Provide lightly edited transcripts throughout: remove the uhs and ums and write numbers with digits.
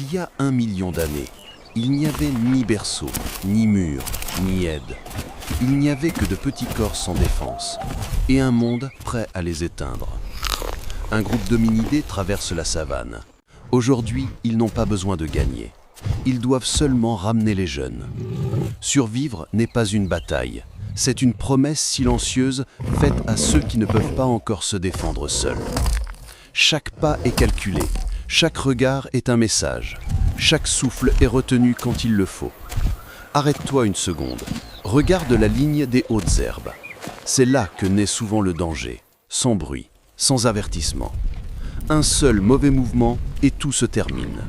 Il y a 1 million d'années, il n'y avait ni berceau, ni mur, ni aide. Il n'y avait que de petits corps sans défense, et un monde prêt à les éteindre. Un groupe d'hominidés traverse la savane. Aujourd'hui, ils n'ont pas besoin de gagner. Ils doivent seulement ramener les jeunes. Survivre n'est pas une bataille. C'est une promesse silencieuse faite à ceux qui ne peuvent pas encore se défendre seuls. Chaque pas est calculé, chaque regard est un message, chaque souffle est retenu quand il le faut. Arrête-toi une seconde, regarde la ligne des hautes herbes. C'est là que naît souvent le danger, sans bruit, sans avertissement. Un seul mauvais mouvement et tout se termine.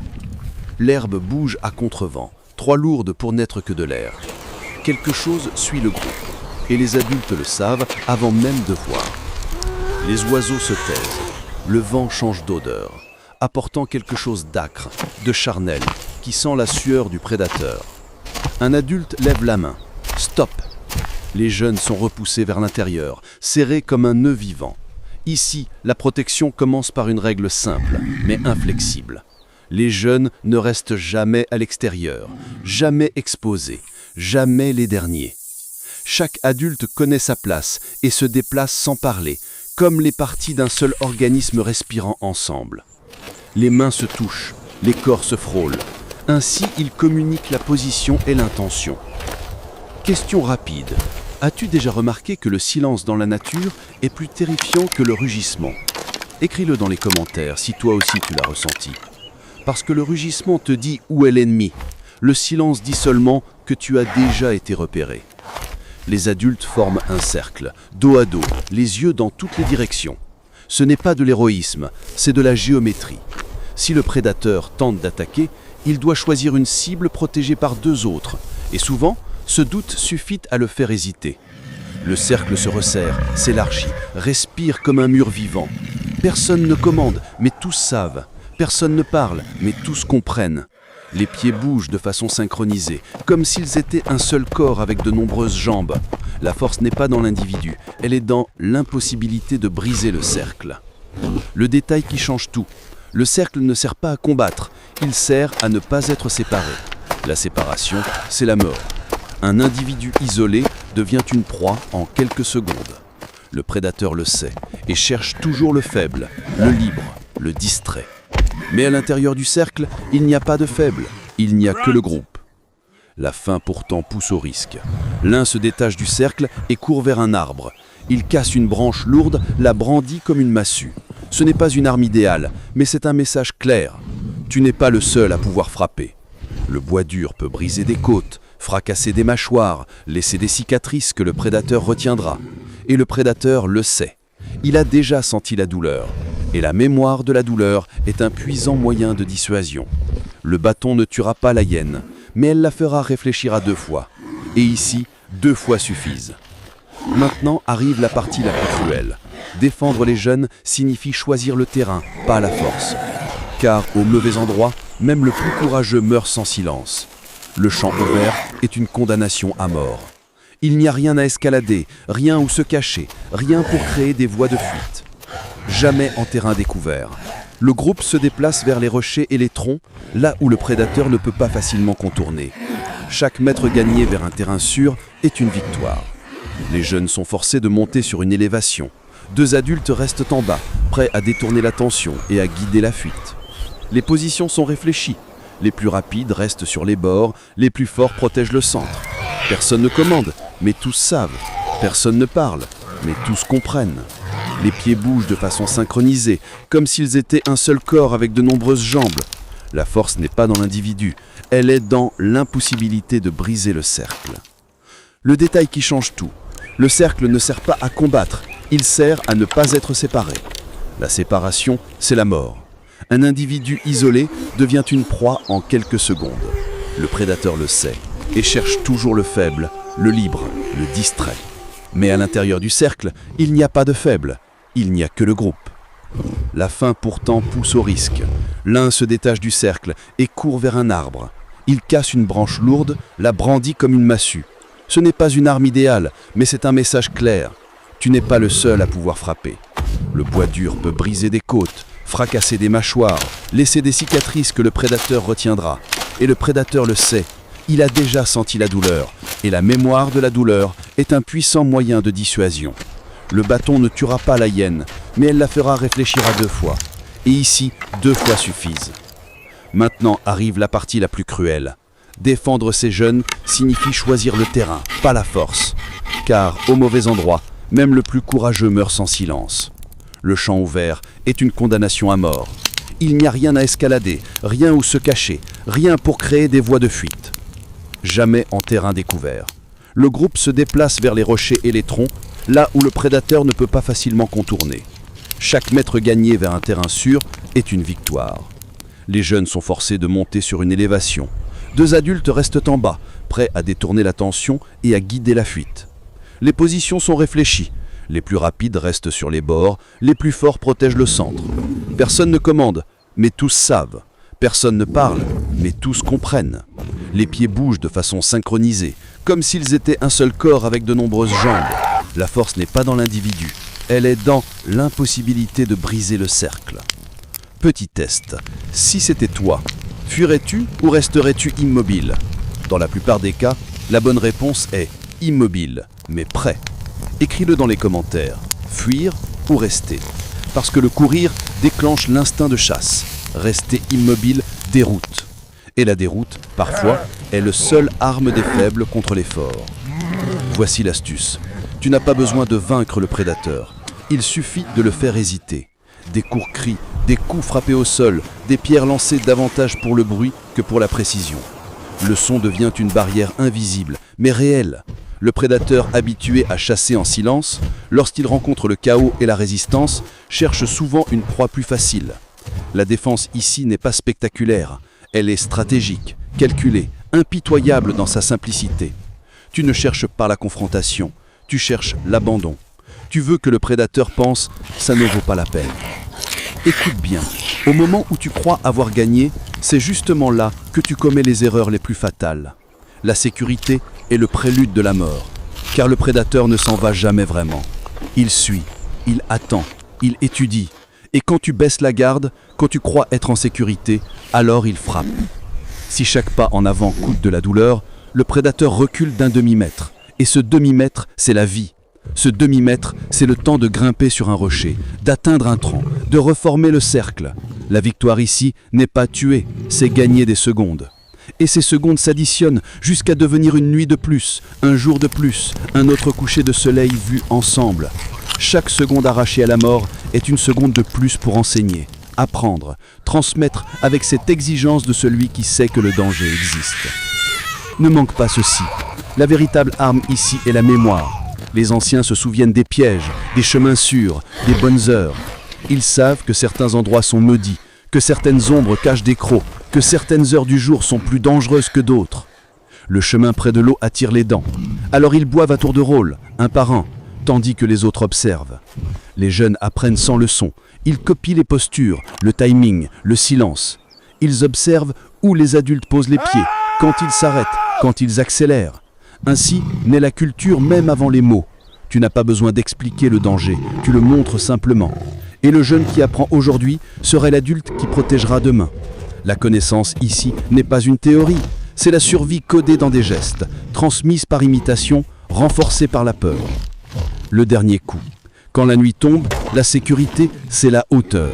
L'herbe bouge à contre-vent, trop lourde pour n'être que de l'air. Quelque chose suit le groupe, et les adultes le savent avant même de voir. Les oiseaux se taisent, le vent change d'odeur, apportant quelque chose d'acre, de charnel, qui sent la sueur du prédateur. Un adulte lève la main. Stop! Les jeunes sont repoussés vers l'intérieur, serrés comme un nœud vivant. Ici, la protection commence par une règle simple, mais inflexible. Les jeunes ne restent jamais à l'extérieur, jamais exposés, jamais les derniers. Chaque adulte connaît sa place et se déplace sans parler, comme les parties d'un seul organisme respirant ensemble. Les mains se touchent, les corps se frôlent. Ainsi, ils communiquent la position et l'intention. Question rapide. As-tu déjà remarqué que le silence dans la nature est plus terrifiant que le rugissement? Écris-le dans les commentaires si toi aussi tu l'as ressenti. Parce que le rugissement te dit où est l'ennemi. Le silence dit seulement que tu as déjà été repéré. Les adultes forment un cercle, dos à dos, les yeux dans toutes les directions. Ce n'est pas de l'héroïsme, c'est de la géométrie. Si le prédateur tente d'attaquer, il doit choisir une cible protégée par deux autres. Et souvent, ce doute suffit à le faire hésiter. Le cercle se resserre, s'élargit, respire comme un mur vivant. Personne ne commande, mais tous savent. Personne ne parle, mais tous comprennent. Les pieds bougent de façon synchronisée, comme s'ils étaient un seul corps avec de nombreuses jambes. La force n'est pas dans l'individu, elle est dans l'impossibilité de briser le cercle. Le détail qui change tout. Le cercle ne sert pas à combattre, il sert à ne pas être séparé. La séparation, c'est la mort. Un individu isolé devient une proie en quelques secondes. Le prédateur le sait et cherche toujours le faible, le libre, le distrait. Mais à l'intérieur du cercle, il n'y a pas de faible, il n'y a que le groupe. La faim pourtant pousse au risque. L'un se détache du cercle et court vers un arbre. Il casse une branche lourde, la brandit comme une massue. Ce n'est pas une arme idéale, mais c'est un message clair. Tu n'es pas le seul à pouvoir frapper. Le bois dur peut briser des côtes, fracasser des mâchoires, laisser des cicatrices que le prédateur retiendra. Et le prédateur le sait. Il a déjà senti la douleur. Et la mémoire de la douleur est un puissant moyen de dissuasion. Le bâton ne tuera pas la hyène, mais elle la fera réfléchir à 2 fois. Et ici, 2 fois suffisent. Maintenant arrive la partie la plus cruelle. Défendre les jeunes signifie choisir le terrain, pas la force. Car au mauvais endroit, même le plus courageux meurt sans silence. Le champ ouvert est une condamnation à mort. Il n'y a rien à escalader, rien où se cacher, rien pour créer des voies de fuite. Jamais en terrain découvert. Le groupe se déplace vers les rochers et les troncs, là où le prédateur ne peut pas facilement contourner. Chaque mètre gagné vers un terrain sûr est une victoire. Les jeunes sont forcés de monter sur une élévation. 2 adultes restent en bas, prêts à détourner l'attention et à guider la fuite. Les positions sont réfléchies. Les plus rapides restent sur les bords, les plus forts protègent le centre. Personne ne commande, mais tous savent. Personne ne parle, mais tous comprennent. Les pieds bougent de façon synchronisée, comme s'ils étaient un seul corps avec de nombreuses jambes. La force n'est pas dans l'individu, elle est dans l'impossibilité de briser le cercle. Le détail qui change tout. Le cercle ne sert pas à combattre, il sert à ne pas être séparé. La séparation, c'est la mort. Un individu isolé devient une proie en quelques secondes. Le prédateur le sait et cherche toujours le faible, le libre, le distrait. Mais à l'intérieur du cercle, il n'y a pas de faible, il n'y a que le groupe. La faim pourtant pousse au risque. L'un se détache du cercle et court vers un arbre. Il casse une branche lourde, la brandit comme une massue. Ce n'est pas une arme idéale, mais c'est un message clair. Tu n'es pas le seul à pouvoir frapper. Le bois dur peut briser des côtes, fracasser des mâchoires, laisser des cicatrices que le prédateur retiendra. Et le prédateur le sait, il a déjà senti la douleur, et la mémoire de la douleur est un puissant moyen de dissuasion. Le bâton ne tuera pas la hyène, mais elle la fera réfléchir à 2 fois. Et ici, 2 fois suffisent. Maintenant arrive la partie la plus cruelle. Défendre ses jeunes signifie choisir le terrain, pas la force. Car, au mauvais endroit, même le plus courageux meurt sans silence. Le champ ouvert est une condamnation à mort. Il n'y a rien à escalader, rien où se cacher, rien pour créer des voies de fuite. Jamais en terrain découvert. Le groupe se déplace vers les rochers et les troncs, là où le prédateur ne peut pas facilement contourner. Chaque mètre gagné vers un terrain sûr est une victoire. Les jeunes sont forcés de monter sur une élévation. 2 adultes restent en bas, prêts à détourner l'attention et à guider la fuite. Les positions sont réfléchies. Les plus rapides restent sur les bords, les plus forts protègent le centre. Personne ne commande, mais tous savent. Personne ne parle, mais tous comprennent. Les pieds bougent de façon synchronisée, comme s'ils étaient un seul corps avec de nombreuses jambes. La force n'est pas dans l'individu, elle est dans l'impossibilité de briser le cercle. Petit test, si c'était toi, fuirais-tu ou resterais-tu immobile? Dans la plupart des cas, la bonne réponse est immobile, mais prêt. Écris-le dans les commentaires, fuir ou rester. Parce que le courir déclenche l'instinct de chasse. Rester immobile déroute. Et la déroute, parfois, est le seul arme des faibles contre les forts. Voici l'astuce. Tu n'as pas besoin de vaincre le prédateur. Il suffit de le faire hésiter. Des courts cris, des coups frappés au sol, des pierres lancées davantage pour le bruit que pour la précision. Le son devient une barrière invisible, mais réelle. Le prédateur habitué à chasser en silence, lorsqu'il rencontre le chaos et la résistance, cherche souvent une proie plus facile. La défense ici n'est pas spectaculaire, elle est stratégique, calculée, impitoyable dans sa simplicité. Tu ne cherches pas la confrontation, tu cherches l'abandon. Tu veux que le prédateur pense « ça ne vaut pas la peine ». Écoute bien, au moment où tu crois avoir gagné, c'est justement là que tu commets les erreurs les plus fatales. La sécurité est le prélude de la mort, car le prédateur ne s'en va jamais vraiment. Il suit, il attend, il étudie. Et quand tu baisses la garde, quand tu crois être en sécurité, alors il frappe. Si chaque pas en avant coûte de la douleur, le prédateur recule d'1 demi-mètre. Et ce demi-mètre, c'est la vie. Ce demi-mètre, c'est le temps de grimper sur un rocher, d'atteindre un tronc, de reformer le cercle. La victoire ici n'est pas tuer, c'est gagner des secondes. Et ces secondes s'additionnent jusqu'à devenir une nuit de plus, un jour de plus, un autre coucher de soleil vu ensemble. Chaque seconde arrachée à la mort est une seconde de plus pour enseigner, apprendre, transmettre avec cette exigence de celui qui sait que le danger existe. Ne manque pas ceci. La véritable arme ici est la mémoire. Les anciens se souviennent des pièges, des chemins sûrs, des bonnes heures. Ils savent que certains endroits sont maudits, que certaines ombres cachent des crocs, que certaines heures du jour sont plus dangereuses que d'autres. Le chemin près de l'eau attire les dents. Alors ils boivent à tour de rôle, un par un, tandis que les autres observent. Les jeunes apprennent sans leçon. Ils copient les postures, le timing, le silence. Ils observent où les adultes posent les pieds, quand ils s'arrêtent, quand ils accélèrent. Ainsi naît la culture même avant les mots. Tu n'as pas besoin d'expliquer le danger, tu le montres simplement. Et le jeune qui apprend aujourd'hui serait l'adulte qui protégera demain. La connaissance ici n'est pas une théorie, c'est la survie codée dans des gestes, transmise par imitation, renforcée par la peur. Le dernier coup. Quand la nuit tombe, la sécurité, c'est la hauteur.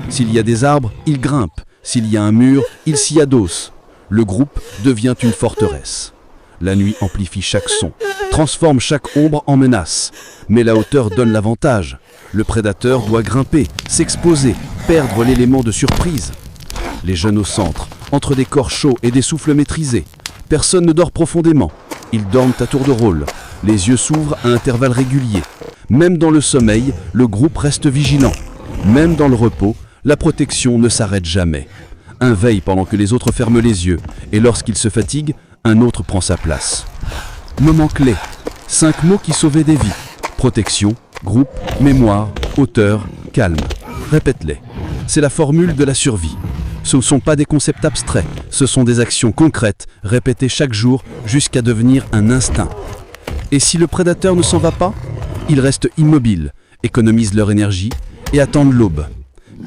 S'il y a des arbres, ils grimpent. S'il y a un mur, ils s'y adossent. Le groupe devient une forteresse. La nuit amplifie chaque son, transforme chaque ombre en menace. Mais la hauteur donne l'avantage. Le prédateur doit grimper, s'exposer, perdre l'élément de surprise. Les jeunes au centre, entre des corps chauds et des souffles maîtrisés. Personne ne dort profondément. Ils dorment à tour de rôle. Les yeux s'ouvrent à intervalles réguliers. Même dans le sommeil, le groupe reste vigilant. Même dans le repos, la protection ne s'arrête jamais. Un veille pendant que les autres ferment les yeux, et lorsqu'il se fatigue, un autre prend sa place. Moment clé. 5 mots qui sauvaient des vies. Protection, groupe, mémoire, hauteur, calme. Répète-les. C'est la formule de la survie. Ce ne sont pas des concepts abstraits, ce sont des actions concrètes, répétées chaque jour jusqu'à devenir un instinct. Et si le prédateur ne s'en va pas, ils restent immobiles, économisent leur énergie et attendent l'aube.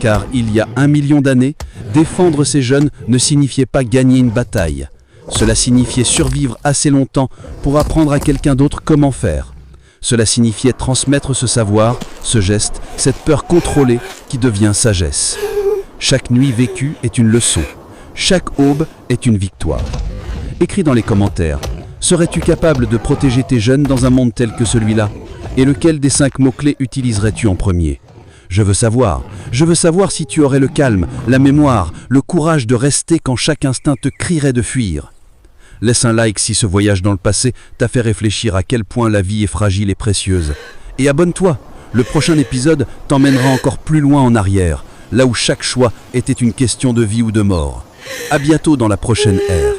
car il y a 1 million d'années, défendre ces jeunes ne signifiait pas gagner une bataille. Cela signifiait survivre assez longtemps pour apprendre à quelqu'un d'autre comment faire. Cela signifiait transmettre ce savoir, ce geste, cette peur contrôlée qui devient sagesse. Chaque nuit vécue est une leçon. Chaque aube est une victoire. Écris dans les commentaires, serais-tu capable de protéger tes jeunes dans un monde tel que celui-là? Et lequel des 5 mots-clés utiliserais-tu en premier? Je veux savoir si tu aurais le calme, la mémoire, le courage de rester quand chaque instinct te crierait de fuir. Laisse un like si ce voyage dans le passé t'a fait réfléchir à quel point la vie est fragile et précieuse. Et abonne-toi, le prochain épisode t'emmènera encore plus loin en arrière, là où chaque choix était une question de vie ou de mort. À bientôt dans la prochaine ère.